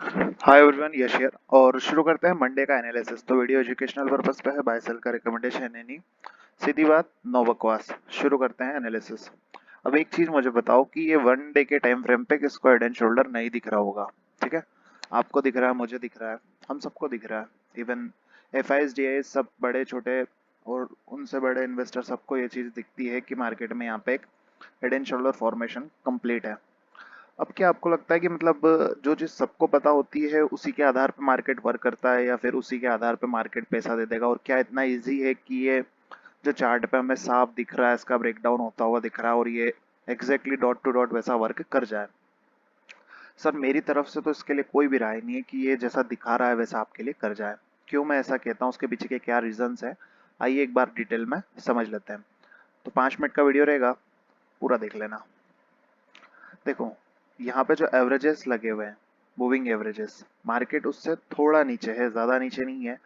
Hi everyone, Yash here. और शुरू करते हैं मंडे का एनालिसिस। तो वीडियो एजुकेशनल पर्पस पे है, बाय सेल का रिकमेंडेशन है नहीं। सीधी बात, नो बकवास। शुरू करते हैं एनालिसिस। अब एक चीज मुझे बताओ कि ये वन डे के टाइम फ्रेम पे किसको हेड एंड शोल्डर नहीं दिख रहा होगा। ठीक है, आपको दिख रहा है, मुझे दिख रहा है, हम सबको दिख रहा है। Even F I S D I सब बड़े छोटे और उनसे बड़े इन्वेस्टर सबको ये चीज दिखती है कि मार्केट में यहाँ पे एक head and shoulder formation complete है। अब क्या आपको लगता है कि मतलब जो चीज सबको पता होती है उसी के आधार पे मार्केट वर्क करता है, या फिर उसी के आधार पे मार्केट पैसा दे देगा? और क्या इतना इजी है कि ये जो चार्ट पे हमें साफ दिख रहा है, इसका ब्रेकडाउन होता हुआ दिख रहा है और ये एग्जैक्टली डॉट टू डॉट वैसा वर्क कर जाए? सर, मेरी तरफ से तो इसके लिए कोई भी राय नहीं है कि ये जैसा दिखा रहा है वैसा आपके लिए कर जाए। क्यों मैं ऐसा कहता हूँ, उसके पीछे के क्या रीजंस है, आइए एक बार डिटेल में समझ लेते हैं। तो 5 मिनट का वीडियो रहेगा, पूरा देख लेना। देखो, यहाँ पे जो एवरेजेस लगे हुए हैं, मूविंग एवरेजेस, मार्केट उससे थोड़ा नीचे है, ज़्यादा नीचे नहीं है।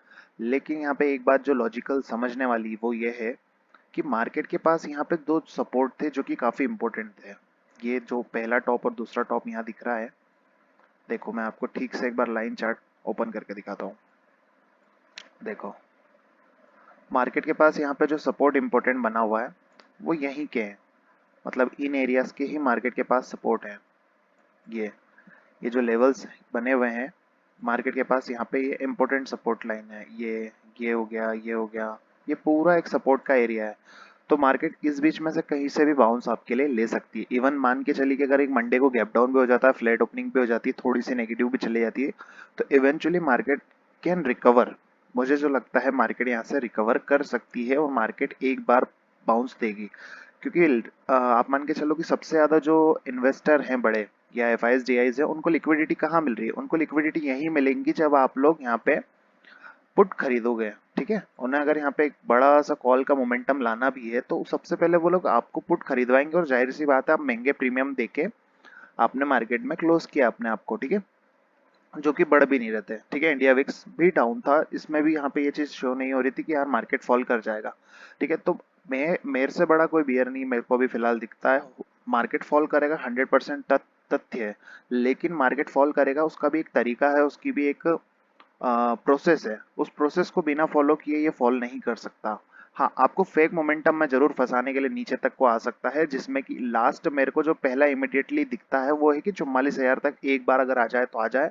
लेकिन यहाँ पे एक बात जो लॉजिकल समझने वाली वो ये है कि मार्केट के पास यहाँ पे दो सपोर्ट थे जो कि काफ़ी इंपॉर्टेंट थे। ये जो पहला टॉप और दूसरा टॉप यहाँ दिख रहा है, देखो मैं आपको ठीक से एक बार लाइन चार्ट ओपन करके दिखाता हूँ। देखो, मार्केट के पास यहाँ पे जो सपोर्ट इंपॉर्टेंट बना हुआ है वो यहीं के हैं, मतलब इन एरियाज के ही मार्केट के पास सपोर्ट है। ये ये जो लेवल्स बने हुए हैं मार्केट के पास, यहाँ पे ये इम्पोर्टेंट सपोर्ट लाइन है। ये हो गया, ये हो गया, ये पूरा एक सपोर्ट का एरिया है। तो मार्केट इस बीच में से कहीं से भी बाउंस आपके लिए ले सकती है। इवन मान के चलिए कि अगर एक मंडे को गैप डाउन भी हो जाता है, फ्लैट ओपनिंग भी हो जाती है, थोड़ी सी नेगेटिव भी चली जाती है, तो इवेंचुअली मार्केट कैन रिकवर। मुझे जो लगता है मार्केट यहाँ से रिकवर कर सकती है और मार्केट एक बार बाउंस देगी। क्योंकि आप मान के चलो कि सबसे ज्यादा जो इन्वेस्टर हैं बड़े या F I S D eyes है, उनको लिक्विडिटी कहाँ मिल रही है? उनको लिक्विडिटी यहीं मिलेंगी जब आप लोग यहाँ पे पुट खरीदोगे। ठीक है, उन्हें अगर यहाँ पे एक बड़ा सा कॉल का मोमेंटम लाना भी है तो सबसे पहले वो लोग आपको पुट खरीदवाएंगे, और जाहिर सी बात है आप महंगे प्रीमियम देके आपने मार्केट में क्लोज किया अपने आप को। ठीक है, जो कि बढ़ भी नहीं रहते। ठीक है, इंडिया विक्स भी डाउन था, इसमें भी यहाँ पे ये चीज शो नहीं हो रही थी कि यार मार्केट फॉल कर जाएगा। ठीक है, तो मैं मेरे से बड़ा कोई बियर नहीं मेरे को भी फिलहाल दिखता है। मार्केट फॉल करेगा, 100% तथ्य है। लेकिन मार्केट फॉल करेगा, उसका भी एक तरीका है, उसकी भी एक प्रोसेस है। उस प्रोसेस को बिना फॉलो किए ये फॉल नहीं कर सकता। हाँ, आपको फेक मोमेंटम में जरूर फंसाने के लिए नीचे तक को आ सकता है, जिसमें कि लास्ट मेरे को जो पहला इमिडिएटली दिखता है वो है कि 44,000 तक एक बार अगर आ जाए तो आ जाए।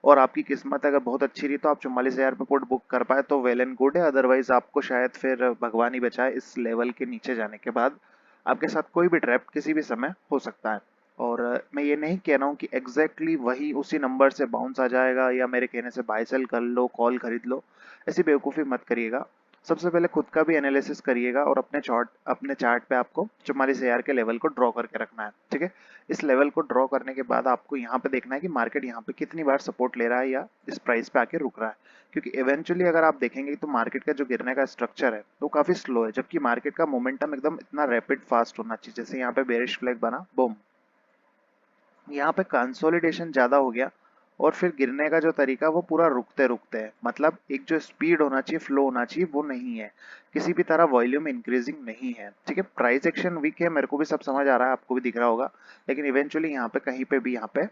और आपकी किस्मत अगर बहुत अच्छी रही तो आप 44,000 पे पुट बुक कर पाए तो वेल एंड गुड है। अदरवाइज आपको शायद फिर भगवान ही बचाए, इस लेवल के नीचे जाने के बाद आपके साथ कोई भी ट्रैप किसी भी समय हो सकता है। और मैं ये नहीं कह रहा हूँ कि वही उसी नंबर से बाउंस आ जाएगा, या मेरे कहने से बाय सेल कर लो, कॉल खरीद लो। ऐसी बेवकूफ़ी मत करिएगा। सबसे पहले खुद का भी एनालिसिस करिएगा और अपने चार्ट पे आपको 44,000 के लेवल को ड्रॉ करके रखना है। ठीक है, इस लेवल को ड्रॉ करने के बाद आपको यहाँ पे देखना है कि मार्केट यहाँ पे कितनी बार सपोर्ट ले रहा है या इस प्राइस पे आके रुक रहा है। क्योंकि इवेंचुअली अगर आप देखेंगे तो मार्केट का जो गिरने का स्ट्रक्चर है वो काफी स्लो है, जबकि मार्केट का मोमेंटम एकदम इतना रैपिड फास्ट होना चाहिए। जैसे यहाँ पे बेरिश फ्लैग बना, बूम, यहाँ पे कंसोलिडेशन ज्यादा हो गया और फिर गिरने का जो तरीका वो पूरा रुकते रुकते है। मतलब एक जो स्पीड होना चाहिए, फ्लो होना चाहिए, वो नहीं है। किसी भी तरह वॉल्यूम इंक्रीजिंग नहीं है। ठीक है, प्राइस एक्शन वीक है, मेरे को भी सब समझ आ रहा है, आपको भी दिख रहा होगा। लेकिन इवेंचुअली यहाँ पे कहीं पे भी यहाँ पे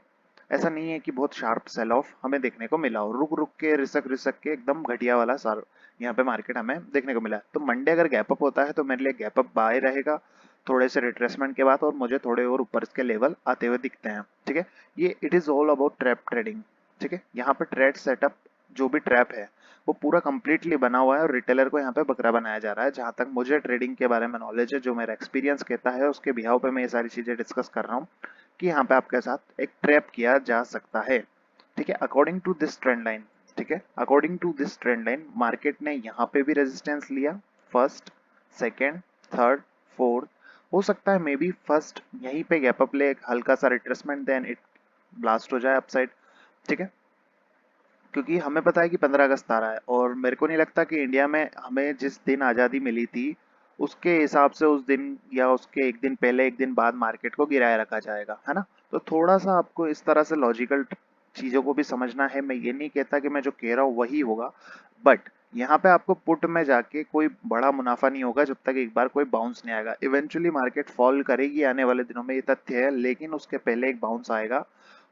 ऐसा नहीं है कि बहुत शार्प सेल ऑफ हमें देखने को मिला हो। रुक रुक के, रिसक रिसक के एकदम घटिया वाला सार यहाँ पे मार्केट हमें देखने को मिला है। तो मंडे अगर गैप अप होता है तो मेरे लिए गैप अप बाय रहेगा थोड़े से रिट्रेसमेंट के बाद, और मुझे थोड़े और ऊपर के लेवल आते हुए दिखते हैं। ठीक है, ये it is all about trap trading. ठीक है, यहाँ पे ट्रेड सेटअप जो भी ट्रैप है वो पूरा कंप्लीटली बना हुआ है और रिटेलर को यहाँ पे बकरा बनाया जा रहा है। जहां तक मुझे ट्रेडिंग के बारे में नॉलेज है, जो मेरा एक्सपीरियंस कहता है, उसके बिहाव पे मैं ये सारी चीजें डिस्कस कर रहा हूँ कि यहाँ पे आपके साथ एक ट्रैप किया जा सकता है। ठीक है, according to this trend line. ठीक है, according to this trend line market ने यहाँ पे भी रेजिस्टेंस लिया, फर्स्ट, सेकेंड, थर्ड, फोर्थ। हो सकता है मे बी फर्स्ट यहीं पे गैप अप ले, एक हल्का सा रिट्रेसमेंट, देन इट ब्लास्ट हो जाए अपसाइड। ठीक है, क्योंकि हमें पता है कि 15 अगस्त आ रहा है और मेरे को नहीं लगता कि इंडिया में हमें जिस दिन आज़ादी मिली थी उसके हिसाब से उस दिन या उसके एक दिन पहले एक दिन बाद मार्केट को गिराए रखा जाएगा, है ना? तो थोड़ा सा आपको इस तरह से लॉजिकल चीज़ों को भी समझना है। मैं ये नहीं कहता कि मैं जो कह रहा हूँ वही होगा, बट यहाँ पे आपको पुट में जाके कोई बड़ा मुनाफा नहीं होगा जब तक एक बार कोई बाउंस नहीं आएगा। इवेंचुअली मार्केट फॉल करेगी आने वाले दिनों में, ये तथ्य है, लेकिन उसके पहले एक बाउंस आएगा।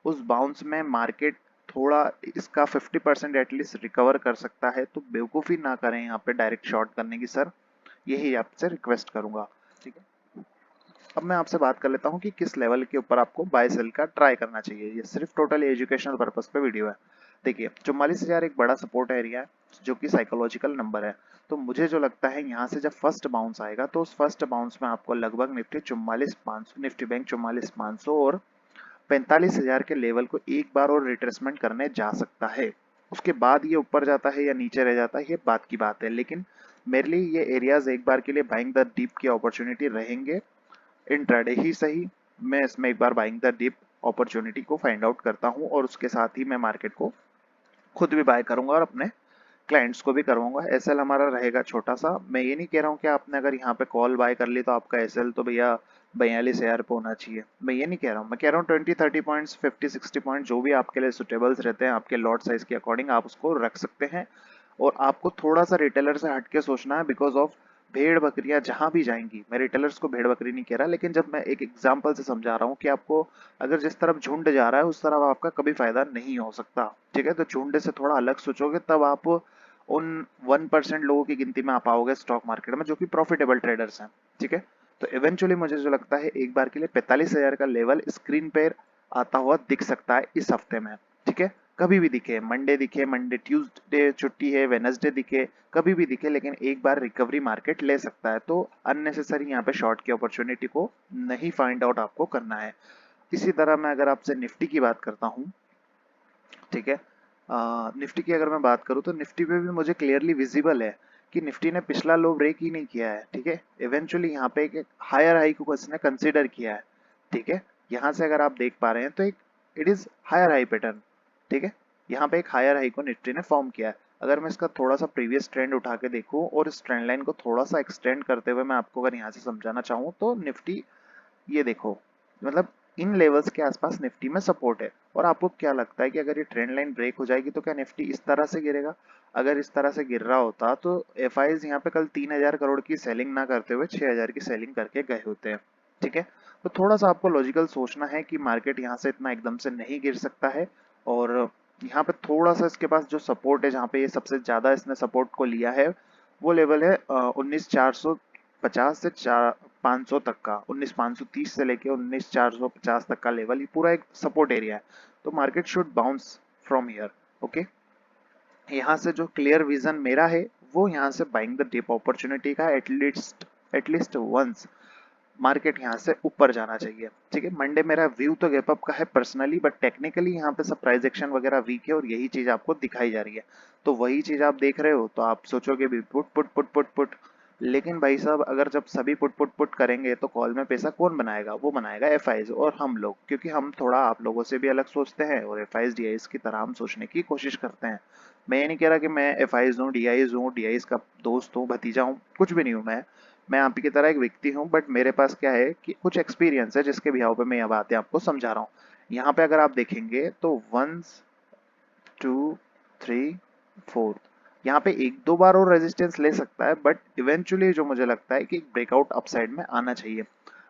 उस बाउंस में मार्केट थोड़ा इसका 50% एटलीस्ट रिकवर कर सकता है, तो बेवकूफ़ी ना करें यहाँ पे डायरेक्ट शॉर्ट करने की सर, यही आपसे रिक्वेस्ट करूंगा। ठीक है, अब मैं आपसे बात कर लेता हूँ कि किस लेवल के ऊपर आपको बाय सेल का ट्राई करना चाहिए। ये सिर्फ टोटल एजुकेशनल पर्पस पे वीडियो है। देखिए 44,000 एक बड़ा सपोर्ट एरिया है जो कि साइकोलॉजिकल नंबर है। तो मुझे जो लगता है यहाँ से जब फर्स्ट बाउंस आएगा तो उस फर्स्ट बाउंस में आपको लगभग निफ्टी 44,500, निफ्टी बैंक 44,500 और 45,000 के लेवल को एक बार और रिट्रेसमेंट करने जा सकता है। उसके बाद ये ऊपर जाता है या नीचे रह जाता है ये बात की बात है, लेकिन मेरे लिए ये एरियाज एक बार के लिए बाइंग द डीप की अपॉर्चुनिटी रहेंगे। इंट्राडे ही सही, मैं इसमें एक बार बाइंग द डिप अपॉर्चुनिटी को फाइंड आउट करता हूँ और उसके साथ ही मैं मार्केट को खुद भी बाय करूंगा और अपने क्लाइंट्स को भी करवाऊंगा। एसएल हमारा रहेगा छोटा सा। मैं ये नहीं कह रहा हूँ कि आपने अगर यहाँ पे कॉल बाय कर ली तो आपका एसएल तो भैया 42,000 पे होना चाहिए, मैं ये नहीं कह रहा हूँ। मैं कह रहा हूँ 20-30 पॉइंट्स, 50-60 पॉइंट जो भी आपके लिए सुटेबल्स रहते हैं आपके लॉट साइज के अकॉर्डिंग आप उसको रख सकते हैं। और आपको थोड़ा सा रिटेलर से हटके सोचना है, बिकॉज ऑफ भेड़ बकरियां जहां भी जाएंगी, मैं रिटेलर्स को भेड़ बकरी नहीं कह रहा, लेकिन जब मैं एक एग्जांपल से समझा रहा हूँ कि आपको अगर जिस तरफ झुंड जा रहा है उस तरफ आपका कभी फायदा नहीं हो सकता। ठीक है, तो झुंड से थोड़ा अलग सोचोगे तब आप उन 1% लोगों की गिनती में आ पाओगे स्टॉक मार्केट में जो कि प्रॉफिटेबल ट्रेडर्स हैं। ठीक है, तो इवेंचुअली मुझे जो लगता है एक बार के लिए 45,000 का लेवल स्क्रीन पे आता हुआ दिख सकता है इस हफ्ते में। ठीक है, कभी भी दिखे, मंडे दिखे, मंडे ट्यूसडे छुट्टी है, वेनसडे दिखे, कभी भी दिखे, लेकिन एक बार रिकवरी मार्केट ले सकता है। तो अननेसेसरी यहाँ पे शॉर्ट की अपॉर्चुनिटी को नहीं फाइंड आउट आपको करना है। इसी तरह मैं अगर आपसे निफ्टी की बात करता हूँ, ठीक है, निफ्टी की अगर मैं बात करूँ तो निफ्टी पे भी मुझे क्लियरली विजिबल है कि निफ्टी ने पिछला लो ब्रेक ही नहीं किया है। ठीक है, इवेंचुअली यहाँ पे एक हायर हाई को इसने कंसिडर किया है। ठीक है, यहाँ से अगर आप देख पा रहे हैं तो एक it is higher high pattern. ठीक है, यहाँ पे एक हायर हाई को निफ्टी ने फॉर्म किया है। अगर मैं इसका थोड़ा सा प्रीवियस ट्रेंड उठा के देखूं और इस ट्रेंड लाइन को थोड़ा सा एक्सटेंड करते हुए मैं आपको अगर यहाँ से समझाना चाहूँ तो निफ्टी ये देखो, मतलब इन लेवल्स के आसपास निफ्टी में सपोर्ट है। और आपको क्या लगता है कि अगर ये ट्रेंड लाइन ब्रेक हो जाएगी तो क्या निफ्टी इस तरह से गिरेगा? अगर इस तरह से गिर रहा होता तो एफ आईज यहाँ पे कल 3,000 करोड़ की सेलिंग ना करते हुए 6,000 की सेलिंग करके गए होते हैं। ठीक है, तो थोड़ा सा आपको लॉजिकल सोचना है कि मार्केट यहाँ से इतना एकदम से नहीं गिर सकता है। और यहाँ पे थोड़ा सा इसके पास जो सपोर्ट है, जहाँ पे ये सबसे ज्यादा इसने सपोर्ट को लिया है, वो लेवल है 19,450 से 500 तक का। 19,530 से लेके 19,450 तक का लेवल, ये पूरा एक सपोर्ट एरिया है। तो market should bounce from here. Okay, यहाँ से जो क्लियर विजन मेरा है वो यहाँ से बाइंग द डिप अपॉर्चुनिटी का एटलीस्ट वंस मार्केट यहाँ से ऊपर जाना चाहिए। ठीक है, मंडे मेरा व्यू तो गैप अप का है पर्सनली, बट टेक्निकली यहाँ पे सब प्राइस एक्शन वगैरह वीक है और यही चीज आपको दिखाई जा रही है। तो वही चीज आप देख रहे हो तो आप सोचोगे भी put put put put put, लेकिन भाई साहब अगर जब सभी पुट पुट पुट करेंगे तो कॉल में पैसा कौन बनाएगा? वो बनाएगा एफ आईज और हम लोग, क्योंकि हम थोड़ा आप लोगों से भी अलग सोचते हैं और एफ आईज डी आईज की तरह हम सोचने की कोशिश करते हैं। मैं ये नहीं कह रहा कि मैं एफ आईज हूँ, डी आईज का दोस्त हूँ, भतीजा हूँ, कुछ भी नहीं हूँ। मैं आप ही की तरह एक व्यक्ति हूँ, बट मेरे पास क्या है कि कुछ एक्सपीरियंस है जिसके बिहाव पे मैं यह बातें आपको समझा रहा हूँ। यहाँ पे अगर आप देखेंगे तो 1, 2, 3, 4 यहाँ पे एक दो बार और रेजिस्टेंस ले सकता है, बट इवेंचुअली जो मुझे लगता है कि ब्रेकआउट अपसाइड में आना चाहिए।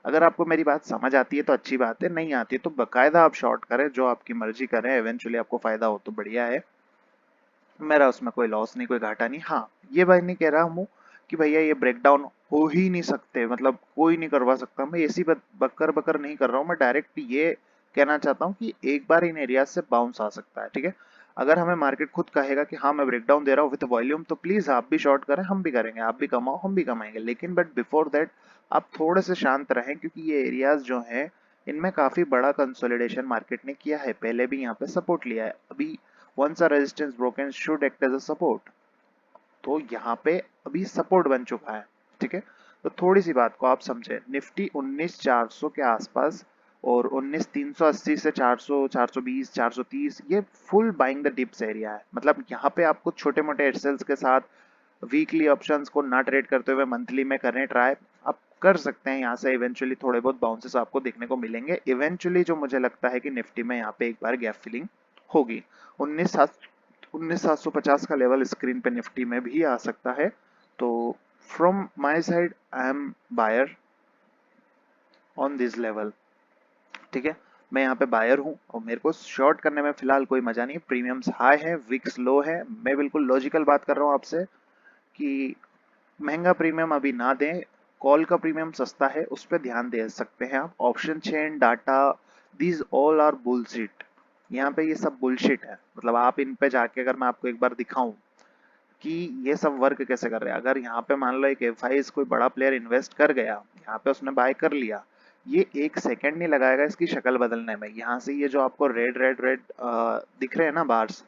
अगर आपको मेरी बात समझ आती है तो अच्छी बात है, नहीं आती है तो बकायदा आप शॉर्ट करें, जो आपकी मर्जी करें, इवेंचुअली आपको फायदा हो तो बढ़िया है। मेरा उसमें कोई लॉस नहीं, कोई घाटा नहीं। हाँ, ये भाई नहीं कह रहा हूँ कि भैया ये ब्रेकडाउन हो ही नहीं सकते, मतलब कोई नहीं करवा सकता। मैं ऐसी बकर बकर नहीं कर रहा हूँ, मैं डायरेक्ट ये कहना चाहता हूँ कि एक बार इन एरिया से बाउंस आ सकता है। ठीक है, अगर हमें मार्केट खुद कहेगा कि हाँ मैं ब्रेकडाउन दे रहा हूँ विद वॉल्यूम, तो प्लीज आप भी शॉर्ट करें, हम भी करेंगे, आप भी कमाओ हम भी कमाएंगे, लेकिन बट बिफोर दैट आप थोड़े से शांत रहें, क्योंकि ये एरियाज जो हैं इनमें काफी बड़ा कंसोलिडेशन मार्केट ने किया है, पहले भी यहाँ पे सपोर्ट लिया है। अभी once a resistance broken should act as a support, तो यहाँ पे अभी सपोर्ट बन चुका है। ठीक है, तो थोड़ी सी बात को आप समझे, निफ्टी 19,400 के आसपास और 19,380 से 400, 420, 430 ये full buying the dips area है। मतलब यहाँ पे आपको छोटे मोटे एडसेल्स के साथ वीकली ऑप्शंस को ना ट्रेड करते हुए मंथली में करने ट्राई आप कर सकते हैं। यहाँ से इवेंचुअली थोड़े बहुत बाउंसेस आपको देखने को मिलेंगे। इवेंचुअली जो मुझे लगता है कि निफ्टी में यहाँ पे एक बार गैप फिलिंग होगी। 19,750 का लेवल स्क्रीन पे निफ्टी में भी आ सकता है। तो from my side I am buyer on this level. ठीक है, मैं यहाँ पे बायर हूँ और मेरे को शॉर्ट करने में फिलहाल कोई मजा नहीं है। प्रीमियम्स हाई है, विक्स लो है। मैं बिल्कुल लॉजिकल बात कर रहा हूँ आपसे कि महंगा प्रीमियम अभी ना दें। कॉल का प्रीमियम सस्ता है, उस पर ध्यान दे सकते हैं आप। Option chain, data, these all are bullshit. यहाँ पे ये सब बुलशिट है। मतलब आप इन पे जाके अगर मैं आपको एक बार दिखाऊं कि ये सब वर्क कैसे कर रहे हैं। अगर यहाँ पे मान लो एक एफ कोई बड़ा प्लेयर इन्वेस्ट कर गया, यहाँ पे उसने बाय कर लिया, ये एक सेकंड नहीं लगाएगा इसकी शक्ल बदलने में। यहाँ से ये जो आपको रेड रेड रेड दिख रहे हैं ना बार्स,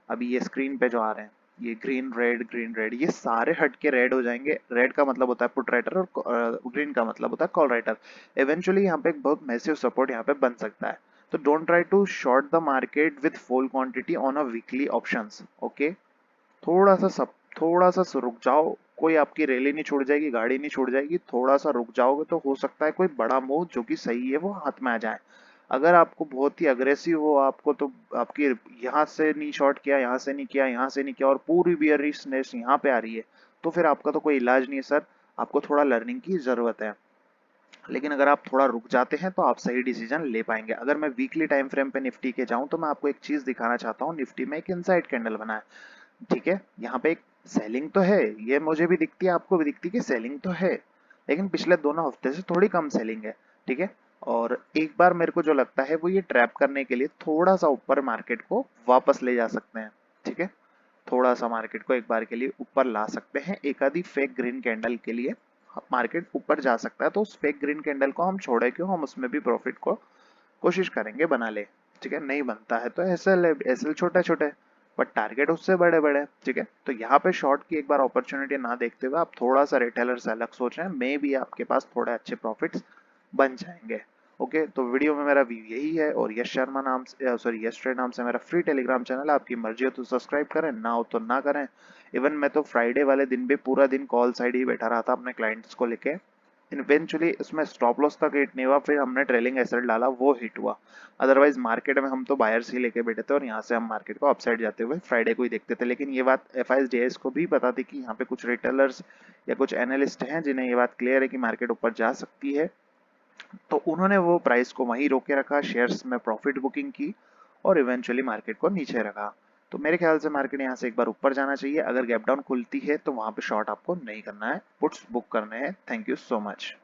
अभी ये स्क्रीन पे जो आ रहे हैं, ये ग्रीन रेड, ये सारे हट के रेड हो जाएंगे। रेड का मतलब होता है पुट राइटर और ग्रीन का मतलब होता है कॉल राइटर। इवेंचुअली यहाँ पे एक बहुत मैसिव सपोर्ट यहाँ पे बन सकता है। तो don't try to short the market with full quantity on a weekly options. Okay, थोड़ा सा सब थोड़ा सा रुक जाओ। कोई आपकी रैली नहीं छूट जाएगी, गाड़ी नहीं छूट जाएगी। थोड़ा सा रुक जाओगे तो हो सकता है कोई बड़ा मूव जो कि सही है वो हाथ में आ जाए। अगर आपको बहुत ही अग्रेसिव हो, आपको तो आपकी यहाँ से नहीं शॉर्ट किया, यहाँ से नहीं किया, यहाँ से नहीं किया और पूरी बियरिशनेस यहाँ पे आ रही है, तो फिर आपका तो कोई इलाज नहीं है सर। आपको थोड़ा लर्निंग की जरूरत है। लेकिन अगर आप थोड़ा रुक जाते हैं तो आप सही डिसीजन ले पाएंगे। अगर मैं वीकली टाइम फ्रेम पे निफ्टी के जाऊं तो मैं आपको एक चीज दिखाना चाहता हूँ। निफ्टी में एक इनसाइड कैंडल बना है, ठीक है। यहाँ पे एक सेलिंग तो है, ये मुझे भी दिखती है, आपको भी दिखती है कि सेलिंग तो है, लेकिन पिछले दोनों हफ्ते से थोड़ी कम सेलिंग है, ठीक है। और एक बार मेरे को जो लगता है वो ये ट्रैप करने के लिए थोड़ा सा ऊपर मार्केट को वापस ले जा सकते हैं, ठीक है। थोड़ा सा मार्केट को एक बार के लिए ऊपर ला सकते हैं। एक आधी फेक ग्रीन कैंडल के लिए मार्केट ऊपर जा सकता है, तो उस फेक ग्रीन कैंडल को हम छोड़े क्यों, हम उसमें भी प्रॉफिट को कोशिश करेंगे बना ले, ठीक है। नहीं बनता है तो एसएल छोटे छोटे, बट टारगेट उससे बड़े बड़े, ठीक है। तो यहाँ पे शॉर्ट की एक बार अपॉर्चुनिटी ना देखते हुए आप थोड़ा सा रिटेलर से अलग सोच रहे हैं, मे भी आपके पास थोड़े अच्छे प्रॉफिट्स बन जाएंगे। ओके, तो वीडियो में मेरा व्यू यही है। और यश शर्मा नाम से, सॉरी यश ट्रेड नाम से मेरा फ्री टेलीग्राम चैनल है। आपकी मर्जी हो तो सब्सक्राइब करें, ना हो तो ना करें। इवन मैं तो फ्राइडे वाले दिन भी पूरा दिन कॉल साइड ही बैठा रहा था अपने क्लाइंट्स को लेके। इवेंचुअली उसमें स्टॉप लॉस तक हिट नहीं हुआ, फिर हमने ट्रेलिंग एसेट डाला, वो हिट हुआ। अदरवाइज मार्केट में हम तो बायर्स ही लेके बैठे थे और यहाँ से हम मार्केट को अपसाइड जाते हुए फ्राइडे को ही देखते थे। लेकिन ये बात FIS को भी पता थी कि यहाँ पे कुछ रिटेलर्स या कुछ एनालिस्ट हैं जिन्हें ये बात क्लियर है कि मार्केट ऊपर जा सकती है। तो उन्होंने वो प्राइस को वहीं रोके रखा, शेयर्स में प्रॉफिट बुकिंग की और इवेंचुअली मार्केट को नीचे रखा। तो मेरे ख्याल से मार्केट यहाँ से एक बार ऊपर जाना चाहिए। अगर गैप डाउन खुलती है तो वहां पे शॉर्ट आपको नहीं करना है, पुट्स बुक करने हैं। Thank you so much.